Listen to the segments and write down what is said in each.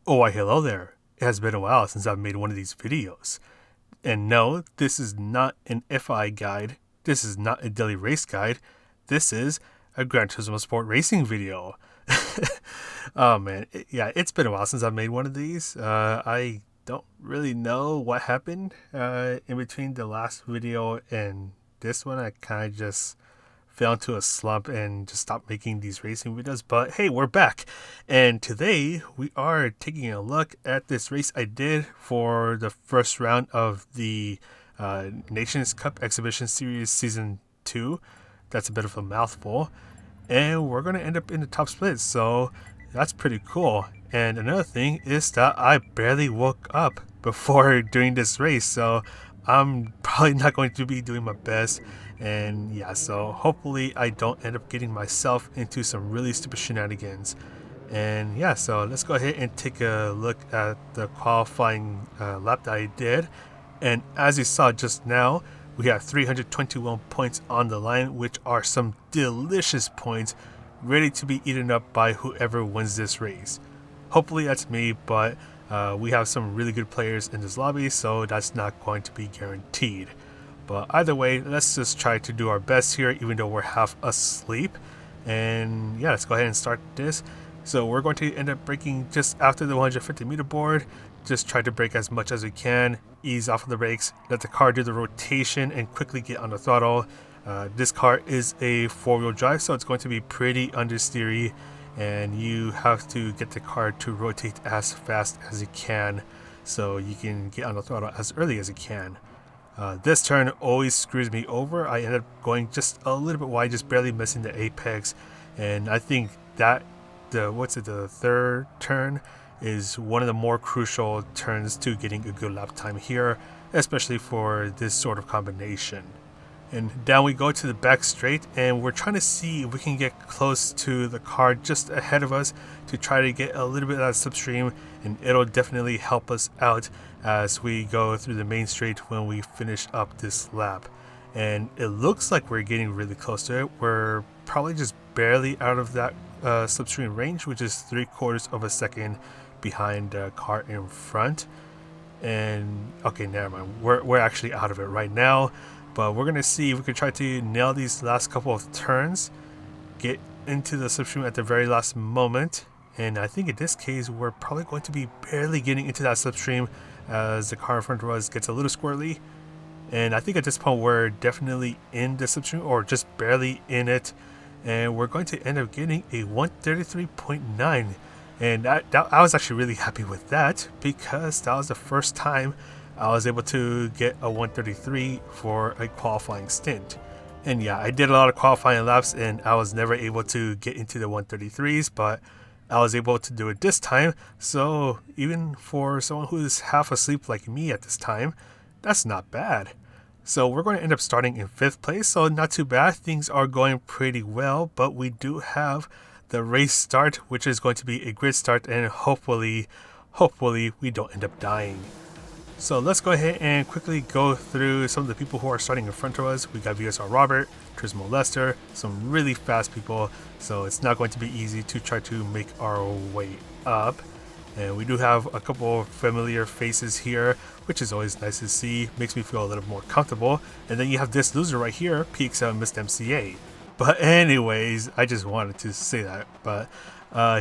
Oh, why hello there. It has been a while since I've made one of these videos. And no, this is not an FI guide. This is not a daily race guide. This is a Gran Turismo Sport racing video. Oh man, it's been a while since I've made one of these. I don't really know what happened in between the last video and this one. I kind of just fell into a slump and just stopped making these racing videos. But hey, we're back. And today we are taking a look at this race I did for the first round of the Nations Cup Exhibition Series Season 2. That's a bit of a mouthful. And we're going to end up in the top split. So that's pretty cool. And another thing is that I barely woke up before doing this race. So I'm probably not going to be doing my best. And yeah, so hopefully I don't end up getting myself into some really stupid shenanigans. And yeah, so let's go ahead and take a look at the qualifying lap that I did. And as you saw just now, we have 321 points on the line, which are some delicious points ready to be eaten up by whoever wins this race. Hopefully that's me, but we have some really good players in this lobby, so that's not going to be guaranteed. But either way, let's just try to do our best here, even though we're half asleep. And yeah, let's go ahead and start this. So we're going to end up braking just after the 150 meter board. Just try to brake as much as we can, ease off of the brakes, let the car do the rotation, and quickly get on the throttle. This car is a four-wheel drive, so it's going to be pretty understeery, and you have to get the car to rotate as fast as you can so you can get on the throttle as early as you can. This turn always screws me over. I end up going just a little bit wide, just barely missing the apex, and I think that the third turn is one of the more crucial turns to getting a good lap time here, especially for this sort of combination. And down we go to the back straight, and we're trying to see if we can get close to the car just ahead of us to try to get a little bit of that slipstream, and it'll definitely help us out as we go through the main straight when we finish up this lap. And it looks like we're getting really close to it. We're probably just barely out of that slipstream range, which is 3/4 of a second behind the car in front. And okay, never mind, we're actually out of it right now. But we're gonna see if we can try to nail these last couple of turns, get into the slipstream at the very last moment. And I think in this case, we're probably going to be barely getting into that slipstream as the car in front of us gets a little squirrely. And I think at this point, we're definitely in the slipstream, or just barely in it. And we're going to end up getting a 133.9. And I was actually really happy with that, because that was the first time I was able to get a 133 for a qualifying stint. And yeah, I did a lot of qualifying laps and I was never able to get into the 133s, but I was able to do it this time. So even for someone who's half asleep like me at this time, that's not bad. So we're going to end up starting in 5th place, so not too bad. Things are going pretty well, but we do have the race start, which is going to be a grid start, and hopefully we don't end up dying. So let's go ahead and quickly go through some of the people who are starting in front of us. We got VSR Robert, Turismo Lester, some really fast people, so it's not going to be easy to try to make our way up. And we do have a couple of familiar faces here, which is always nice to see, makes me feel a little more comfortable. And then you have this loser right here, PX7 Missed MCA. But anyways, I just wanted to say that. But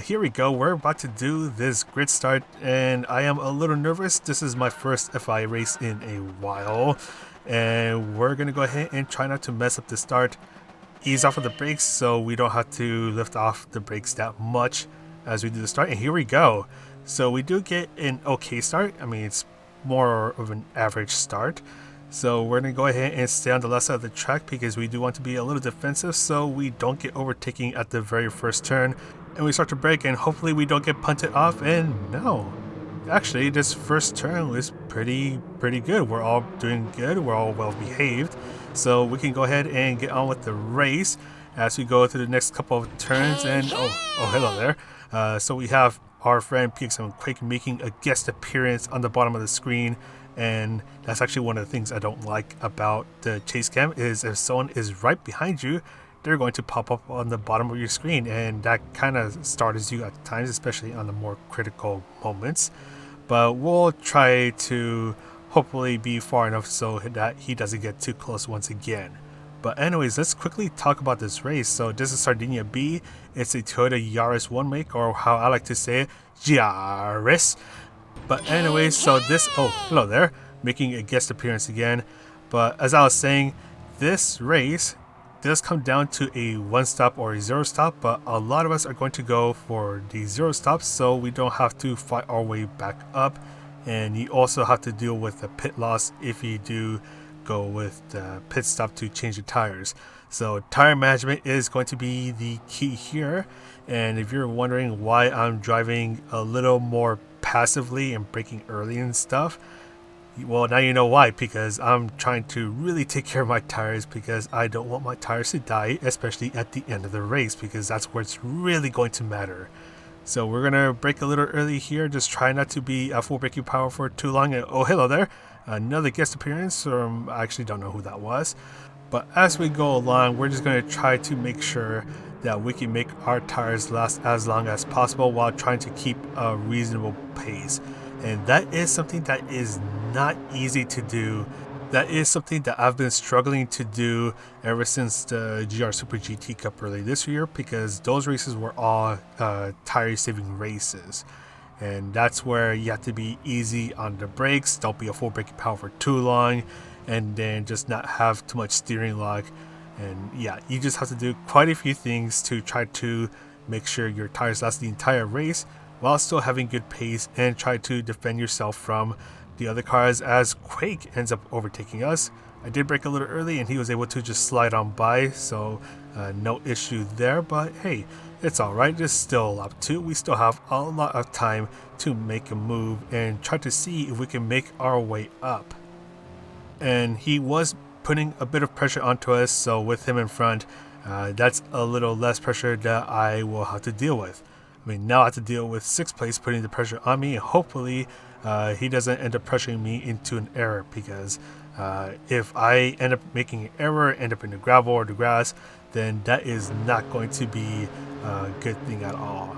here we go. We're about to do this grid start, and I am a little nervous. This is my first FI race in a while, and we're gonna go ahead and try not to mess up the start. Ease off of the brakes so we don't have to lift off the brakes that much as we do the start. And here we go. So we do get an okay start. I mean, it's more of an average start. So we're going to go ahead and stay on the left side of the track, because we do want to be a little defensive so we don't get overtaken at the very first turn. And we start to brake, and hopefully we don't get punted off. And no, actually this first turn was pretty good. We're all doing good. We're all well behaved. So we can go ahead and get on with the race as we go through the next couple of turns. And oh hello there. So we have our friend PX7 Quake making a guest appearance on the bottom of the screen. And that's actually one of the things I don't like about the chase cam, is if someone is right behind you, they're going to pop up on the bottom of your screen, and that kind of startles you at times, especially on the more critical moments. But we'll try to hopefully be far enough so that he doesn't get too close once again. But anyways, let's quickly talk about this race. So this is Sardinia B. It's a Toyota Yaris one make, or how I like to say it, Yaris. But anyways, so this, oh, hello there, making a guest appearance again. But as I was saying, this race does come down to a one stop or a zero stop, but a lot of us are going to go for the zero stops so we don't have to fight our way back up. And you also have to deal with the pit loss if you do go with the pit stop to change the tires. So tire management is going to be the key here. And if you're wondering why I'm driving a little more passively and braking early and stuff, well, now you know why, because I'm trying to really take care of my tires, because I don't want my tires to die, especially at the end of the race, because that's where it's really going to matter. So we're gonna brake a little early here, just try not to be at full braking power for too long. And oh, hello there, another guest appearance. I actually don't know who that was. But as we go along, we're just gonna try to make sure that we can make our tires last as long as possible while trying to keep a reasonable pace. And that is something that is not easy to do. That is something that I've been struggling to do ever since the GR Super GT Cup early this year, because those races were all tire saving races. And that's where you have to be easy on the brakes, don't be a full braking power for too long, and then just not have too much steering lock. And yeah, you just have to do quite a few things to try to make sure your tires last the entire race while still having good pace, and try to defend yourself from the other cars as Quake ends up overtaking us. I did brake a little early and he was able to just slide on by, so no issue there. But hey, it's alright, it's still lap 2. We still have a lot of time to make a move and try to see if we can make our way up. And he was putting a bit of pressure onto us, so with him in front, that's a little less pressure that I will have to deal with. I mean, now I have to deal with 6th place putting the pressure on me, and hopefully he doesn't end up pressuring me into an error, because if I end up making an error, end up in the gravel or the grass, then that is not going to be a good thing at all.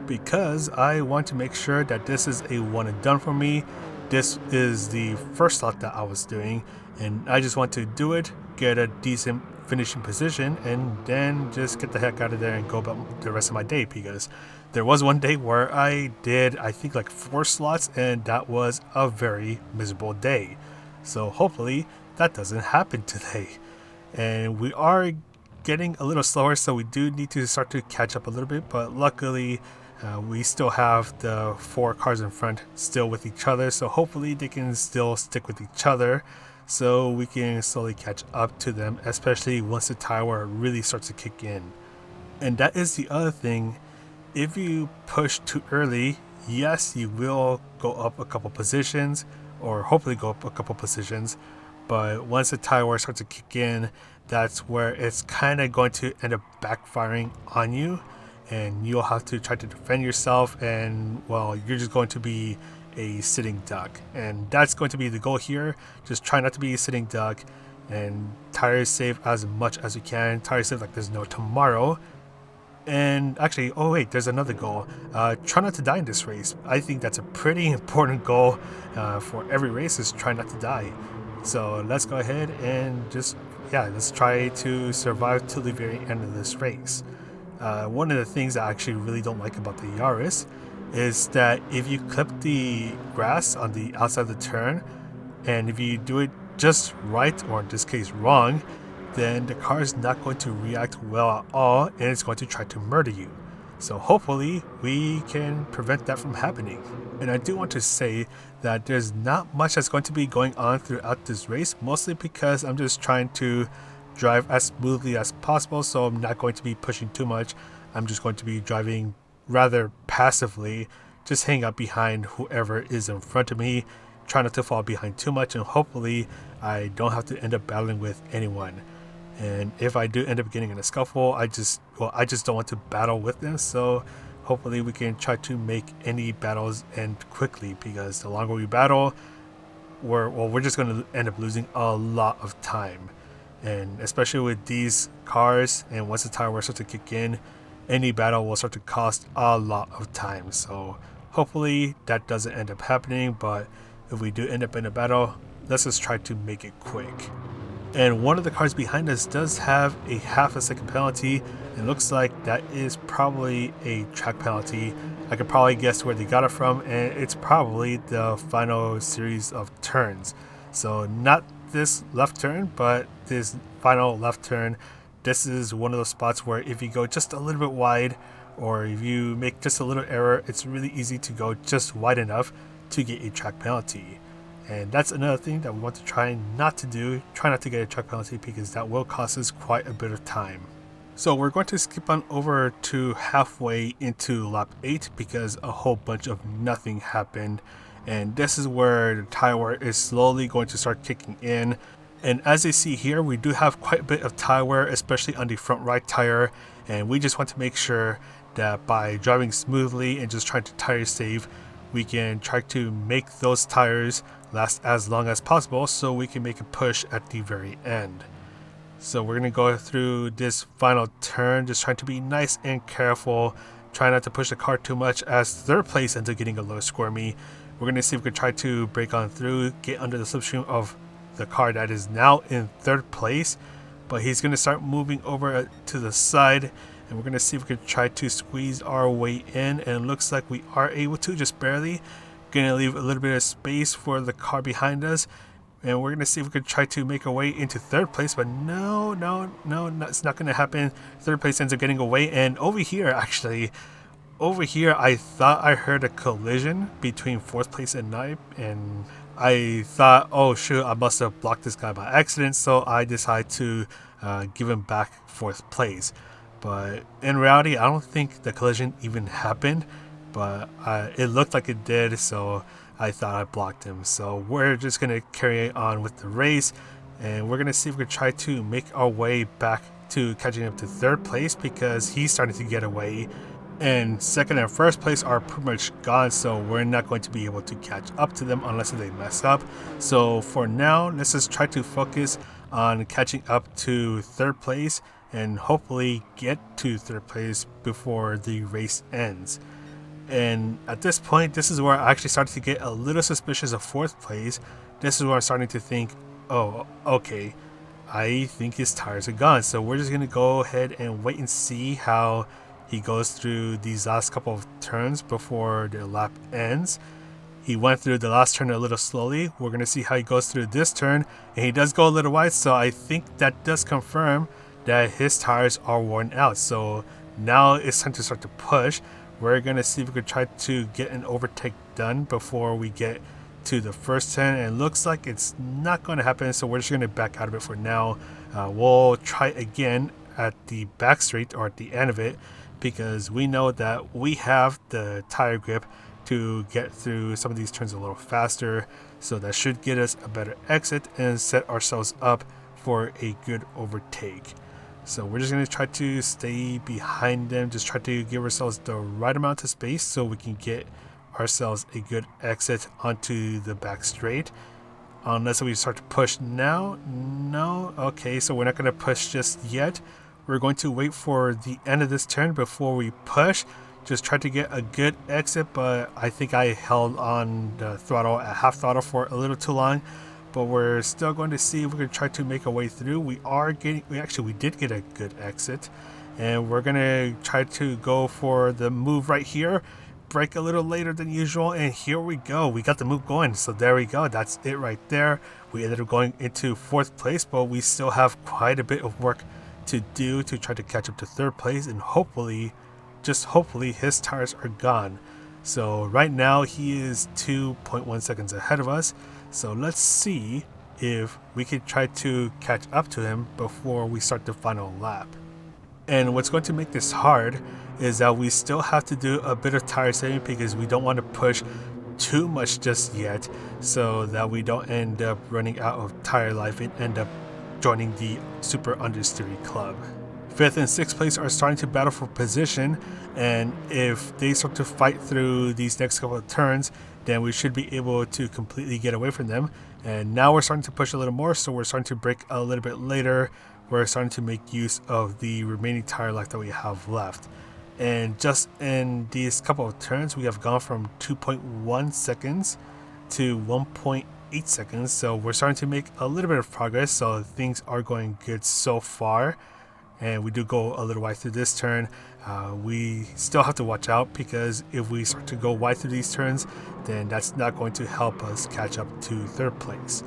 Because I want to make sure that this is a one and done for me. This is the first slot that I was doing, and I just want to do it, get a decent finishing position, and then just get the heck out of there and go about the rest of my day. Because there was one day where I did, I think, like 4 slots, and that was a very miserable day. So hopefully that doesn't happen today. And we are getting a little slower, so we do need to start to catch up a little bit, but luckily we still have the 4 cars in front still with each other, so hopefully they can still stick with each other so we can slowly catch up to them, especially once the tire wear really starts to kick in. And that is the other thing. If you push too early, yes, you will go up a couple positions, or hopefully go up a couple positions, but once the tire wear starts to kick in, that's where it's kind of going to end up backfiring on you, and you'll have to try to defend yourself, and well, you're just going to be a sitting duck. And that's going to be the goal here. Just try not to be a sitting duck and tire save as much as you can. Tire save like there's no tomorrow. And actually, oh wait, there's another goal. Try not to die in this race. I think that's a pretty important goal for every race, is try not to die. So let's go ahead and just, yeah, let's try to survive till the very end of this race. One of the things I actually really don't like about the Yaris is that if you clip the grass on the outside of the turn, and if you do it just right, or in this case wrong, then the car is not going to react well at all, and it's going to try to murder you. So hopefully we can prevent that from happening. And I do want to say that there's not much that's going to be going on throughout this race, mostly because I'm just trying to drive as smoothly as possible, so I'm not going to be pushing too much. I'm just going to be driving rather passively, just hang out behind whoever is in front of me, try not to fall behind too much, and hopefully I don't have to end up battling with anyone. And if I do end up getting in a scuffle, I just don't want to battle with them, so hopefully we can try to make any battles end quickly, because the longer we battle, we're just going to end up losing a lot of time. And especially with these cars, and once the tire wear starts to kick in, any battle will start to cost a lot of time. So hopefully that doesn't end up happening, but if we do end up in a battle, let's just try to make it quick. And one of the cars behind us does have a half a second penalty. It looks like that is probably a track penalty. I could probably guess where they got it from, and it's probably the final series of turns. So not this left turn, but this final left turn. This is one of those spots where if you go just a little bit wide, or if you make just a little error, it's really easy to go just wide enough to get a track penalty. And that's another thing that we want to try not to do. Try not to get a track penalty, because that will cost us quite a bit of time. So we're going to skip on over to halfway into lap 8 because a whole bunch of nothing happened. And this is where the tire wear is slowly going to start kicking in. And as you see here, we do have quite a bit of tire wear, especially on the front right tire. And we just want to make sure that by driving smoothly and just trying to tire save, we can try to make those tires last as long as possible so we can make a push at the very end. So we're going to go through this final turn, just trying to be nice and careful, try not to push the car too much as third place ends up getting a little squirmy. We're going to see if we can try to break on through, get under the slipstream of the car that is now in third place, but he's going to start moving over to the side, and we're going to see if we can try to squeeze our way in, and it looks like we are able to, just barely. Going to leave a little bit of space for the car behind us, and we're going to see if we can try to make our way into third place, but no, it's not going to happen. Third place ends up getting away, and over here I thought I heard a collision between fourth place and ninth, and I thought, oh shoot, I must have blocked this guy by accident, so I decided to give him back fourth place. But in reality, I don't think the collision even happened, but it looked like it did, so I thought I blocked him. So we're just going to carry on with the race, and we're going to see if we can try to make our way back to catching up to third place, because he's starting to get away. And second and first place are pretty much gone, so we're not going to be able to catch up to them unless they mess up. So for now, let's just try to focus on catching up to third place and hopefully get to third place before the race ends. And at this point, this is where I actually started to get a little suspicious of fourth place. This is where I'm starting to think, oh, okay, I think his tires are gone. So we're just going to go ahead and wait and see how he goes through these last couple of turns before the lap ends. He went through the last turn a little slowly. We're going to see how he goes through this turn, and he does go a little wide, so I think that does confirm that his tires are worn out. So now it's time to start to push. We're going to see if we can try to get an overtake done before we get to the first turn, and it looks like it's not going to happen, so we're just going to back out of it for now. We'll try again at the back straight or at the end of it, because we know that we have the tire grip to get through some of these turns a little faster, so that should get us a better exit and set ourselves up for a good overtake. So we're just going to try to stay behind them, just try to give ourselves the right amount of space so we can get ourselves a good exit onto the back straight. Unless we start to push now. No, okay, so we're not going to push just yet. We're going to wait for the end of this turn before we push. Just try to get a good exit, but I think I held on the throttle at half throttle for a little too long. But we're still going to see if we can try to make our way through. We did get a good exit, and we're going to try to go for the move right here. Brake a little later than usual, and here we go. We got the move going, so there we go. That's it right there. We ended up going into fourth place, but we still have quite a bit of work to do to try to catch up to third place, and hopefully, just hopefully, his tires are gone. So right now he is 2.1 seconds ahead of us. So let's see if we can try to catch up to him before we start the final lap. And what's going to make this hard is that we still have to do a bit of tire saving, because we don't want to push too much just yet, so that we don't end up running out of tire life and end up joining the super understeery club. Fifth and sixth place are starting to battle for position, and if they start to fight through these next couple of turns, then we should be able to completely get away from them. And now we're starting to push a little more, so we're starting to brake a little bit later. We're starting to make use of the remaining tire life that we have left. And just in these couple of turns, we have gone from 2.1 seconds to 1.8 seconds. So we're starting to make a little bit of progress. So things are going good so far. And we do go a little wide through this turn. We still have to watch out, because if we start to go wide through these turns, then that's not going to help us catch up to third place.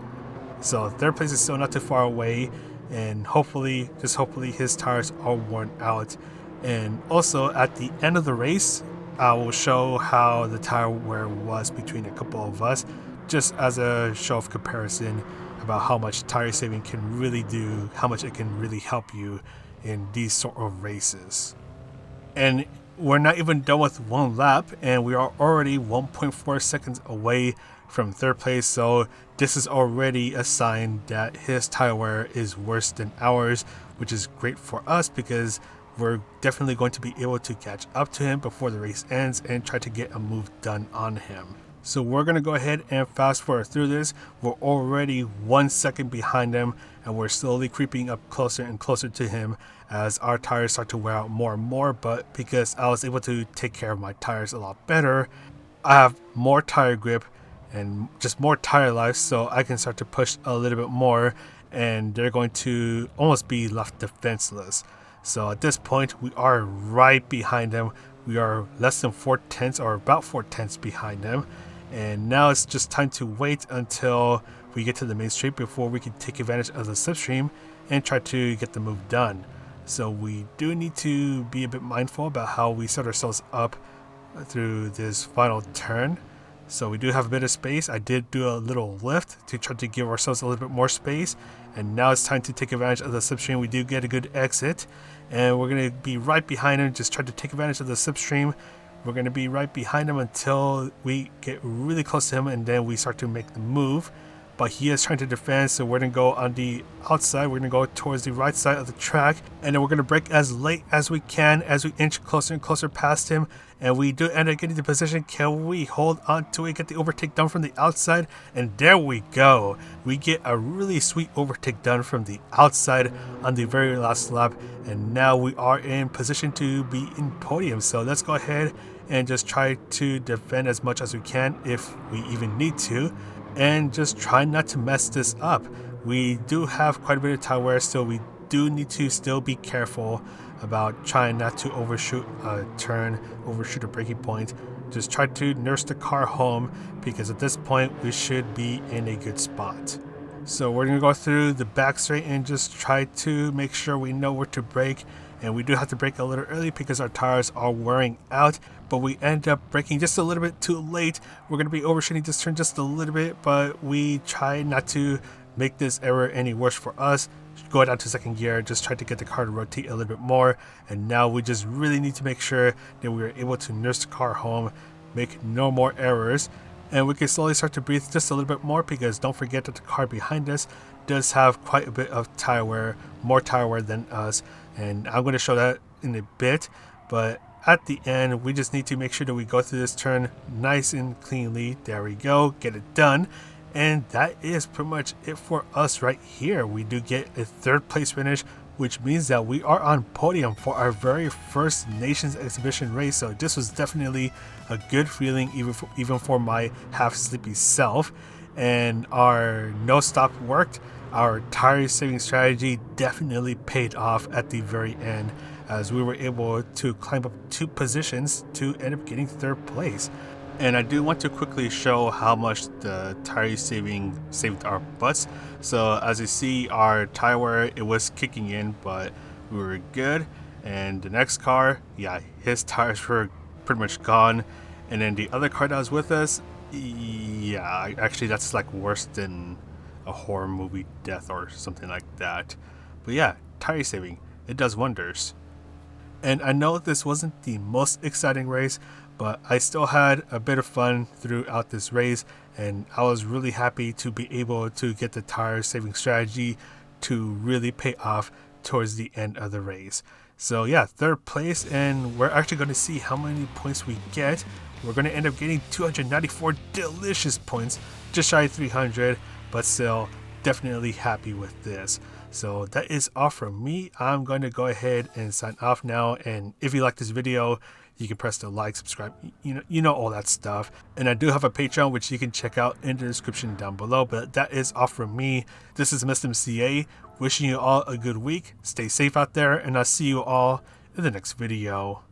So third place is still not too far away, and hopefully, just hopefully, his tires are worn out. And also at the end of the race, I will show how the tire wear was between a couple of us, just as a show of comparison about how much tire saving can really do, how much it can really help you in these sort of races. And we're not even done with one lap, and we are already 1.4 seconds away from third place. So this is already a sign that his tire wear is worse than ours, which is great for us, because we're definitely going to be able to catch up to him before the race ends and try to get a move done on him. So we're going to go ahead and fast forward through this. We're already 1 second behind him, and we're slowly creeping up closer and closer to him as our tires start to wear out more and more. But because I was able to take care of my tires a lot better, I have more tire grip and just more tire life, so I can start to push a little bit more, and they're going to almost be left defenseless. So at this point, we are right behind them. We are less than 4/10 or about 4/10 behind them. And now it's just time to wait until we get to the main straight before we can take advantage of the slipstream and try to get the move done. So we do need to be a bit mindful about how we set ourselves up through this final turn. So we do have a bit of space. I did do a little lift to try to give ourselves a little bit more space. And now it's time to take advantage of the slipstream. We do get a good exit, and we're going to be right behind him. Just try to take advantage of the slipstream. We're going to be right behind him until we get really close to him, and then we start to make the move. But he is trying to defend, so we're going to go on the outside. We're going to go towards the right side of the track, and then we're going to brake as late as we can as we inch closer and closer past him. And we do end up getting the position. Can we hold on to it, get the overtake done from the outside? And there we go. We get a really sweet overtake done from the outside on the very last lap. And now we are in position to be in podium. So let's go ahead and just try to defend as much as we can if we even need to. And just try not to mess this up. We do have quite a bit of tire wear still. We do need to still be careful about trying not to overshoot a turn, overshoot a braking point. Just try to nurse the car home, because at this point we should be in a good spot. So we're going to go through the back straight and just try to make sure we know where to brake. And we do have to brake a little early because our tires are wearing out, but we end up braking just a little bit too late. We're going to be overshooting this turn just a little bit, but we try not to make this error any worse for us. Go down to second gear, just try to get the car to rotate a little bit more. And now we just really need to make sure that we are able to nurse the car home, make no more errors. And we can slowly start to breathe just a little bit more, because don't forget that the car behind us does have quite a bit of tire wear, more tire wear than us. And I'm going to show that in a bit. But at the end, we just need to make sure that we go through this turn nice and cleanly. There we go, get it done. And that is pretty much it for us right here. We do get a third place finish, which means that we are on podium for our very first Nations Exhibition race. So this was definitely a good feeling, even for my half sleepy self. And our no stop worked. Our tire saving strategy definitely paid off at the very end, as we were able to climb up 2 positions to end up getting third place. And I do want to quickly show how much the tire saving saved our butts. So as you see, our tire wear, it was kicking in, but we were good. And the next car, yeah, his tires were pretty much gone. And then the other car that was with us, yeah, actually that's like worse than a horror movie death or something like that. But yeah, tire saving, it does wonders. And I know this wasn't the most exciting race, but I still had a bit of fun throughout this race, and I was really happy to be able to get the tire saving strategy to really pay off towards the end of the race. So yeah, third place, and we're actually going to see how many points we get. We're going to end up getting 294 delicious points, just shy of 300. but still definitely happy with this. So that is all from me. I'm going to go ahead and sign off now, and if you like this video, you can press the like, subscribe, you know all that stuff. And I do have a Patreon which you can check out in the description down below. But that is all from me. This is Mr. CA, wishing you all a good week. Stay safe out there, and I'll see you all in the next video.